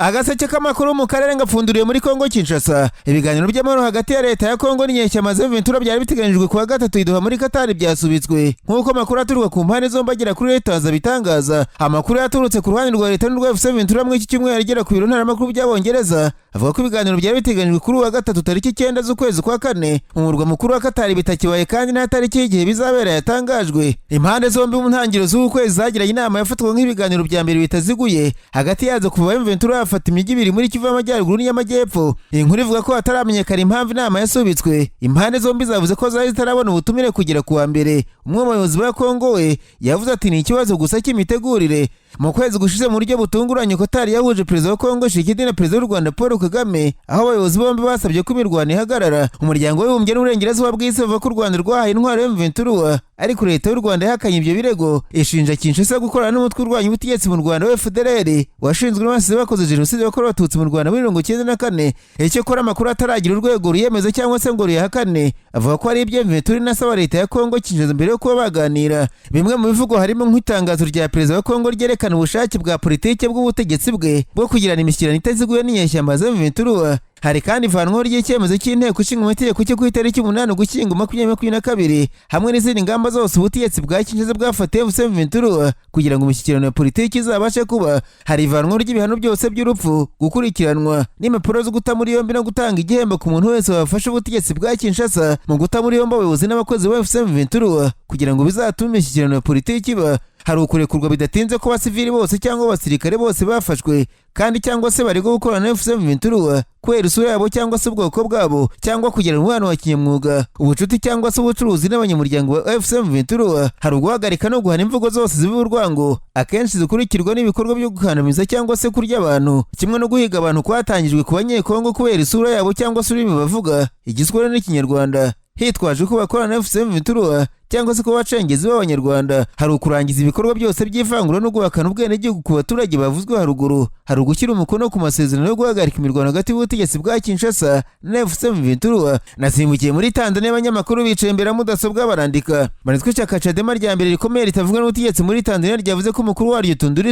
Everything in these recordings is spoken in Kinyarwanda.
Agaseke k'amakuru mu karere ngapfunduriye muri Kongo Kinshasa. Ibiganiro by'amahoro hagati ya leta ya Kongo n'inyeshyamba M23 byari biteganijwe kuwa gatatu iduha muri Katari byasubitswe. Nkuko makuru aturuka ku mpande zombi agera kuri leta bitangaza. Amakuru yaturutse ku ruhande rwa leta n'urwa M23 mu iki cyumweru agera ku biro ntaramakuru by'abongereza avuga ko ibiganiro byari biteganijwe kuri uwa gatatu tariki 9 z'ukwezi kwa kane mu murwa mukuru wa Katari bitakibaye kandi nta tariki y'igihe bizabera yatangajwe. Impande zombi mu ntangiriro z'ukwezi zagiranye inama yafatwa nk'ibiganiro bya mbere bitaziguye hagati yazo kuva M23 yafata imijyi ibiri muri Kivu y'Amajyaruguru n'Amajyepfo. Inkuru ivuga ko hataramenyekana impamvu inama yasubitswe. Impande zombi zavuze ko zari zitarabona ubutumire kugera kuwa mbere. Umwe mu bayobozi ba Kongo we yavuze ati ni ikibazo gusa cy'imitegurire. Mu kwezi gushize mu buryo butunguranye Katari yahuje perezida wa Kongo Tshisekedi na perezida w'u Rwanda Paul Kagame, aho abayobozi bombi basabye ko imirwano ihagarara. Umuryango w'Abibumbye n'Uburengerazuba bw'Isi bavuga ko u Rwanda rwahaye intwaro M23, ariko leta y'u Rwanda yahakanye ibyo birego, ishinja Kinshasa gukorana n'umutwe urwanya ubutegetsi mu Rwanda wa FDLR washinzwe n'abasize bakoze jenoside yakorewe Abatutsi mu Rwanda muri 1994. Icyo kora amakuru ataragira urwego ruyemeza cyangwa se ngo ruyahakane, avuga ko ari ibyo M23 inasaba leta ya Kongo Kinshasa mbere yo kuba baganira. Bimwe mu bivugo harimo nk'itangazo rya perezida wa Kongo ryerekana ubushake bwa politike bw'ubutegetsi bwe bwo kugirana imishyikirano itaziguye n'inyeshyamba M23. Hari kandi ivanwaho ry'icyemezo cy'inteko ishinga amategeko cyo ku itariki 8 Ugushyingo 2022 hamwe n'izindi ngamba zose ubutegetsi bwa Kinshasa bwafatiye M23 kugira ngo imishyikirano ya politiki izabashe kuba. Hari ivanwaho ry'ibihano byose by'urupfu, gukurikiranwa n'impapuro zo guta muri yombi no gutanga igihembo ku muntu wese wafashe ubutegetsi bwa Kinshasa mu guta muri yombi abayobozi n'abakozi ba M23 kugira ngo bizatume imishyikirano ya politiki iba. Hari ukurekurwa bidatinze ko abasivili bose cyangwa abasirikare bose bafashwe kandi cyangwa se bari gukorana na M23 kubera isura yabo cyangwa se ubwoko bwabo cyangwa kugira umubano wa kinyamwuga, ubucuti cyangwa se ubucuruzi n'abanyamuryango wa M23. Hari uguhagarika no guhana imvugo zose zibiba urwango, akenshi zikurikirwa n'ibikorwa byo gukandamiza cyangwa se kurya abantu, kimwe no guhiga abantu kwatangijwe ku banyekongo kubera isura yabo cyangwa se ururimi bavuga igiswahili n'ikinyarwanda hitwaje ko bakorana na M23 cyangwa se ko bacengezi b'abanyarwanda. Hari ukurangiza ibikorwa byose by'ivangura no guhakana ubwenegihugu ku baturage bavuzwe haruguru. Hari ugushyira umukono ku masezerano yo guhagarika imirwano hagati y'ubutegetsi bwa Kinshasa na M23. Nasimbukiye muri Tanzania, abanyamakuru bicaye imbere ya mudasobwa barandika. Banitwe ishyaka Chadema rya mbere rikomeye ritavuga n'ubutegetsi muri Tanzania ryavuze ko umukuru waryo Tundu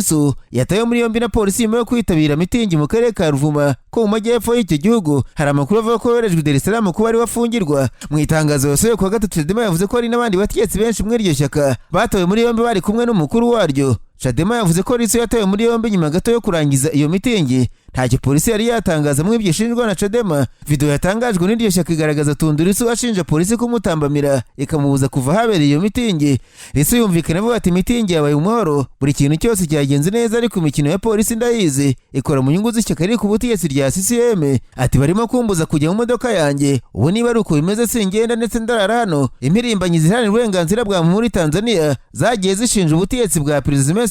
yatawe muri yombi na polisi nyuma yo kwitabira mitingi mu karere ka Ruvuma ko mu majyepfo y'icyo gihugu. Hari amakuru avuga ko yoherejwe Dar es Salaam kuba ari wafungirwa. Mu itangazo yasohoye kuwa gatatu Chadema yavuze ko hari n'abandi abategetsi benshi muri iryo shyaka batawe muri yombi bari kumwe n'umukuru waryo. Chadema yavuze ko Lisu yatawe muri yombi nyuma gato yo kurangiza iyo mitingi. Ntacyo polisi yari yatangaza mu ibyishinjwa na Chadema. Video yatangajwe n'iryo shyaka igaragaza Tundu Lisu ashinja polisi kumutambamira ikamubuza kuva habereye iyo mitingi. Lisu yumvikana avuga ati mitingi yabaye umuhoro, buri kintu cyose cyagenze neza, ariko imikino ya polisi ndayizi ikora mu nyungu z'ishyaka riri ku butegetsi rya CCM. Ati barimo kumbuza kujya mu modoka yanjye, ubu niba ari uko bimeze singenda ndetse ndarara hano. Impirimbanyi ziharanira uburenganzira bwa muntu muri Tanzania zagiye zishinja ubutegetsi bwa Perezida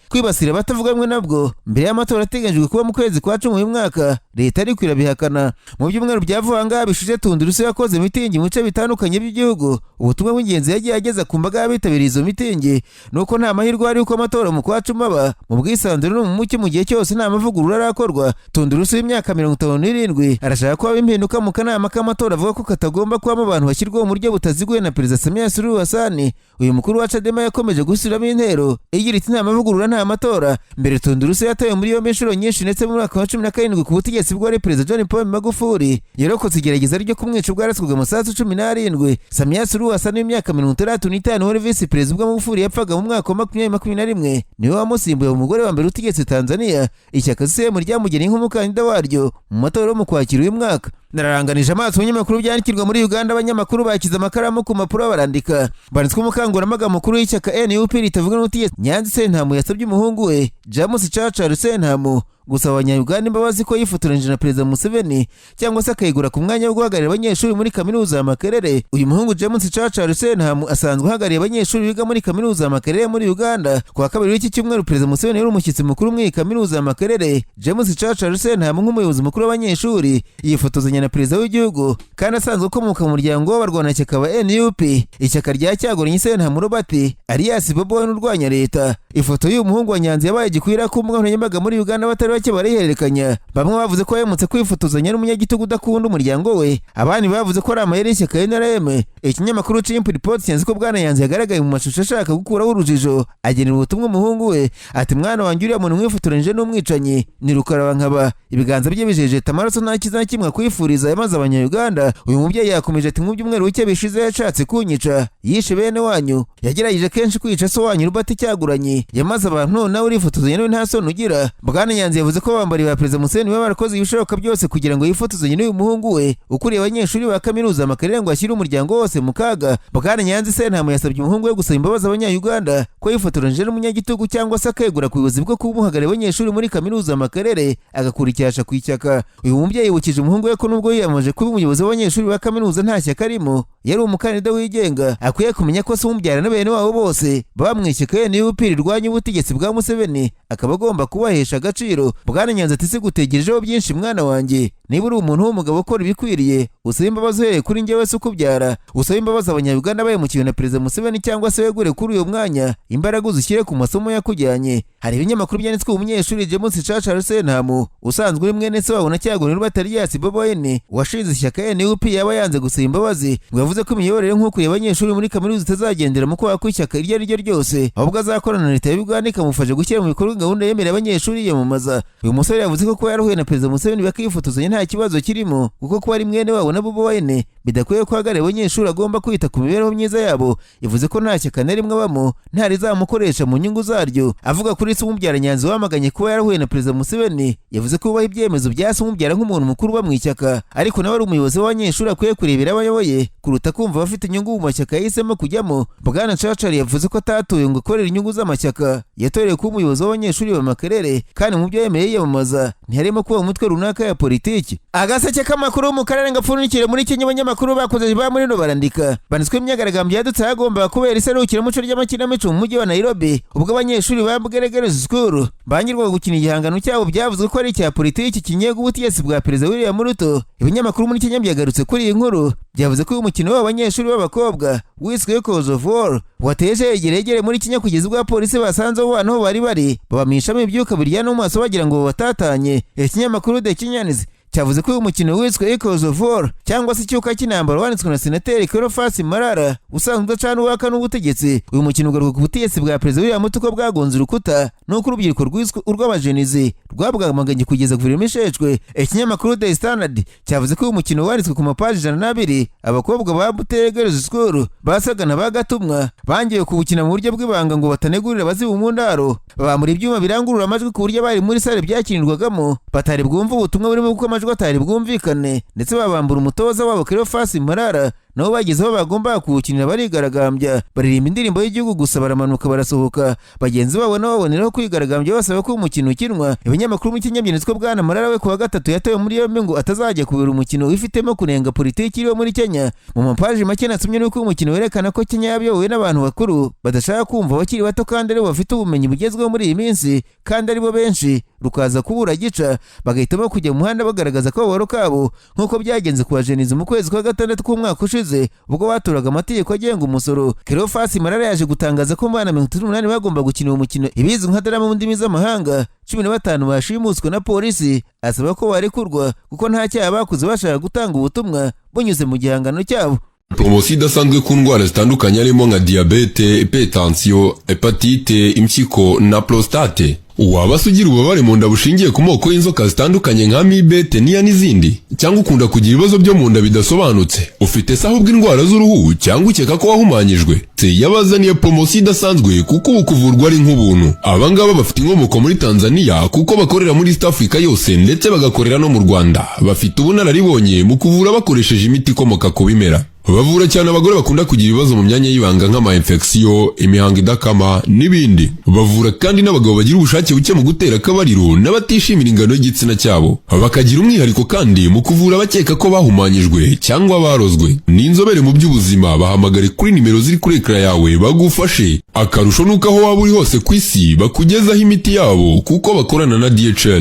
kwibasira abatavuga rumwe nabwo mbere y'amatora ateganyijwe kuba mu kwezi kwa 10 uyu mwaka. Leta ariko irabihakana. Mu byumweru byavuga bishije Tundu Lisu yakoze mitingi mu bice bitandukanye by'igihugu. Ubutumwa bw'ingenzi yagiye ageza ku mbaga y'abitabiriye izo mitingi nuko nta mahirwe ari uko amatora mu kwa 10 aba mu bwisanzure no mu mucyo mu gihe cyose nta mavugurura arakorwa. Tundu Lisu y'imyaka 57 arashaka ko impinduka mu kanama k'amatora avuga ko katagomba kubamo abantu bashyirwaho mu buryo butaziguye na Perezida Samia Suluhu Hassan. Uyu mukuru wa Chadema yakomeje gusubiramo intero igira iti nta mavugurura nta matora. Mbere Tundu Lisu yatawe muri yombi inshuro nyinshi ndetse mu mwaka wa 17 ku butegetsi bwa Perezida John Paul Magufuli yarokotse igerageza ryo kumwica bwaraswaga mu saa 17. Samia Suluhu Hassan w'imyaka 35 wari visi perezida bwa Magufuli yapfaga mu mwaka wa 2021 niwe wamusimbuye umugore wa mbere utegetse Tanzania. Ishyaka CCM ryamugeneye nk'umukandida waryo mu matora yo mu kwakira uyu mwaka. Nararanganije amaso y'abanyamakuru byandikirwa muri Uganda. Abanyamakuru bakiza amakaramu ku mapuro barandika. Banditswe umukangurambaga mukuru y'ishyaka NUP ritavuga n'ubutegetsi Nyanzi Sentamu yasabye umuhungu we James Chacha Sentamu gusaba abanyayuganda imbabazi ko yifotoranije na Perezida Museveni cyangwa se akegura ku mwanya wo guhagararira abanyeshuri muri kaminuza ya Karere. Uyu muhungu James Chacha Sentamu asanzwe uhagarariye abanyeshuri biga muri kaminuza ya Karere muri Uganda. Kwa kabiri w'iki cyumweru Perezida Museveni yari umushyitsi mukuru muri kaminuza ya Karere. James Chacha Sentamu nk'umuyobozi mukuru w'abanyeshuri yifotozanya na Perezida w'igihugu kandi asanzwe ukomoka mu muryango w'abarwanashyaka ba NUP, ishyaka rya cyagoranye Sentamu Robert alias Bobo n'urwanya leta. Ifoto y'uyu muhungu wa Nyanzi yabaye gikwira ku mbuga nkoranyambaga muri Uganda batari bake barihererekanya. Bamwe bavuze ko yemutse kwifotozanya n'umunyagitugu udakunda umuryango we, abandi bavuze ko ari amayeri y'ishyaka NRM. Ikinyamakuru Chimp Report cyanze ko Bwana Yanze yagaragaye mu mashusho ashaka gukuraho urujijo, agenera ubutumwa umuhungu we ati mwana wanjye uriya muntu mwifotoranije n'umwicanyi ni rukaraba nkaba, ibiganza bye bijejeta amaraso nta kiza kimwe kwifuriza yamaze abanyayuganda. Uyu mubyeyi yakomeje ati mu byumweru bike bishize yashatse kunyica, yishe bene wanyu, yagerageje kenshi kwica so wanyu Rubati cyaguranye, yamaze abantu nawe urifotozanya n'uyu nta soni ugira. Bwana Yanze yavuze ko bambari ba Perezida Museveni baba barakoze ibishoboka byose kugira ngo yifotozanye n'uyu muhungu we ukuriye abanyeshuri ba kaminuza Makerere ngo ashyire umuryango wose mu kaga. Bwana Yanze Sentamu yasabye umuhungu we gusaba imbabazi abanyayuganda ko yifotoranije n'umunyagitugu cyangwa se akegura ku buyobozi bwo kumuhagarara abanyeshuri muri kaminuza Makerere agakura icyasha ku ishyaka. Uyu mubyeyi yibukije umuhungu we ko nubwo yiyamaje kuba umuyobozi w'abanyeshuri ba kaminuza nta shyaka arimo, yari umukandida wigenga, akwiye kumenya ko se umubyara na bene wabo bose baba mu ishyaka NUP rirwanya ubutegetsi bwa Museveni, akaba agomba kubahesha agaciro. Bwana Nyanza ati sigutegerejeho byinshi mwana wanjye, niba uri umuntu w'umugabo ukora ibikwiriye usaba imbabazi uhereye kuri njyewe se ukubyara, usaba imbabazi abanyayuganda bahemukiwe na Perezida Museveni cyangwa se wegure kuri uyu mwanya, imbaraga uzishyire ku masomo yakujyanye. Hari ibinyamakuru byanditswe umunyeshuri James Chacha Sentamu usanzwe uri mwene se wabo na cyagurira batari yasi Boboyene washinze ishyaka NUP yaba yanze gusaba imbabazi, ngo yavuze ko imiyoborere nk'ukuriye abanyeshuri muri kaminuza itazagendera mu kwaha kw'ishyaka iryo ari ryo ryose, ahubwo azakorana na leta ya Uganda ikamufasha gushyira mu bikorwa gahunda yemerera abanyeshuri yiyamamaza. Uyu musore yavuze ko kuba yarahuye na Perezida Museveni bakifotozanya nta kibazo kirimo, kuko kuba ari mwene wabo na Boboyene bidakwiye ko ahagarariye abanyeshuri agomba kwita ku mibereho myiza yabo. Yavuze ko nta shyaka na rimwe abamo nta rizamukoresha mu nyungu zaryo. Avuga kuri se umubyara Nyanzi wamaganye kuba yarahuye na Perezida Museveni, yavuze ko ubaha ibyemezo bya se umubyara nk'umuntu mukuru uba mu ishyaka, ariko nawe ari umuyobozi w'abanyeshuri akwiye kurebera abayoboye kuruta kumva bafite inyungu mu mashyaka yahisemo kujyamo. Bwana Chachari yavuze ko atatuye ngo akorere inyungu z'amashyaka, yatorewe kuba umuyobozi w'abanyeshuri ba Makerere kandi mu byo yemeye yiyamamaza ntiharimo kuba umutwe runaka ya politiki. Agaseke k'amakuru mu karere ngapfunikire muri Kenya abanyamakuru bakoze ba muri no barandika banitswe imyigaragambyo yadutse yagombaga kubera iserukiramuco ry'amakinamico mu mujyi wa Nairobi, ubwo abanyeshuri ba Bugerere School bangirwa gukina igihangano cyabo byavuzwe ko ari icya politiki kinyega ubutegetsi bwa Perezida William Ruto. Ibinyamakuru muri Kenya byagarutse kuri iyi nkuru, byavuze ko uyu mukino w'abanyeshuri b'abakobwa wiswe Cause of War wateje yegeregere muri Kenya kugeza ubwo abapolisi basanze abo bantu bari babamishamo ibyuka biryana mu maso bagira ngo batatanye. Ikinyamakuru The Kenyans cyavuze ko uyu mukino wiswe Cause of War cyangwa se icyuka cy'intambara wanditswe na Senateri Cleophas Malala usanzwe udacana uwaka n'ubutegetsi. Uyu mukino ugaruka ku butegetsi bwa Perezida William Ruto ko bwagonze urukuta nuko urubyiruko rwiswe urw'abajenizi rwabwamaganye kugeza guverinoma isheshwe. Ikinyamakuru The Standard cyavuze ko uyu mukino wanditswe ku mapaji 102 abakobwa ba Bugerere School basaga na bagatumwa bangiye kuwukina mu buryo bw'ibanga ngo batanegurira abazibu mu ndaro, bamura ibyuma birangurura amajwi ku buryo bari muri sale byakinirwagamo batari bwumva ubutumwa burimo kuko amajwi atari bwumvikane, ndetse babambura umutoza wabo Cleophas Malala nabo bagezeho bagomba kuwukinira barigaragambya baririmba indirimbo y'igihugu gusa baramanuka barasohoka. Bagenzi babo nabo baboneraho kwigaragambya basaba ko umukino ukinwa. Ibinyamakuru mu Kenya byanditswe Bwana Malala we kuwa gatatu yatowe muri yombi ngo atazajya kubera umukino wifitemo kunenga politiki iriho muri Kenya. Mu mapaji make nasomye nuko umukino werekana ko Kenya yayobowe n'abantu bakuru badashaka kumva abakiri bato kandi aribo bafite ubumenyi bugezweho muri iyi minsi kandi aribo benshi, rukaza kubura gica bagahitamo kujya mu muhanda bagaragaza akababaro kabo nk'uko byagenze ku bajenizi mu kwezi kwa gatandatu k'umwaka ushize ubwo baturaga amategeko agenga umusoro. Cleophas Malala yaje gutangaza ko abana 28 bagomba gukina uwo mukino ibizwi nka drama mu ndimi z'amahanga, 15 bashimuswe na polisi, asaba ko barekurwa kuko nta cyaha bakuze bashaka gutanga ubutumwa bunyuze mu gihangano cyabo. Promosiyo idasanzwe ku ndwara zitandukanye harimo nka diabete, hypertension, hepatite, impyiko na prostate. Waba sugira ububabare mu nda bushingiye ku moko y'inzoka zitandukanye nka amibe, teniya n'izindi, cyangwa ukunda kugira ibibazo byo mu nda bidasobanutse, ufite se ahubwo indwara z'uruhu cyangwa ukeka ko wahumanyijwe, se yabazaniye promosiyo idasanzwe kuko ubu kuvurwa ari nk'ubuntu. Abangaba bafite inkomoko muri Tanzania kuko bakorera muri East Africa yose ndetse bagakorera no mu Rwanda. Bafite ubunararibonye mu kuvura bakoresheje imiti ikomoka ku bimera. Bavura cyane abagore bakunda kugira ibibazo mu myanya y'ibanga nk'ama infection, imihango idakama n'ibindi. Bavura kandi n'abagabo bagira ubushake buke mu gutera akabariro n'abatishimira ingano y'igitsina cyabo. Bakagira umwihariko kandi mu kuvura abakeka ko bahumanyijwe cyangwa barozwe. Ni inzobere mu by'ubuzima, bahamagare kuri nimero ziri kuri ekara yawe bagufashe. Akarusho nuko aho waba uri hose ku isi bakugezaho imiti yabo kuko bakorana na DHL.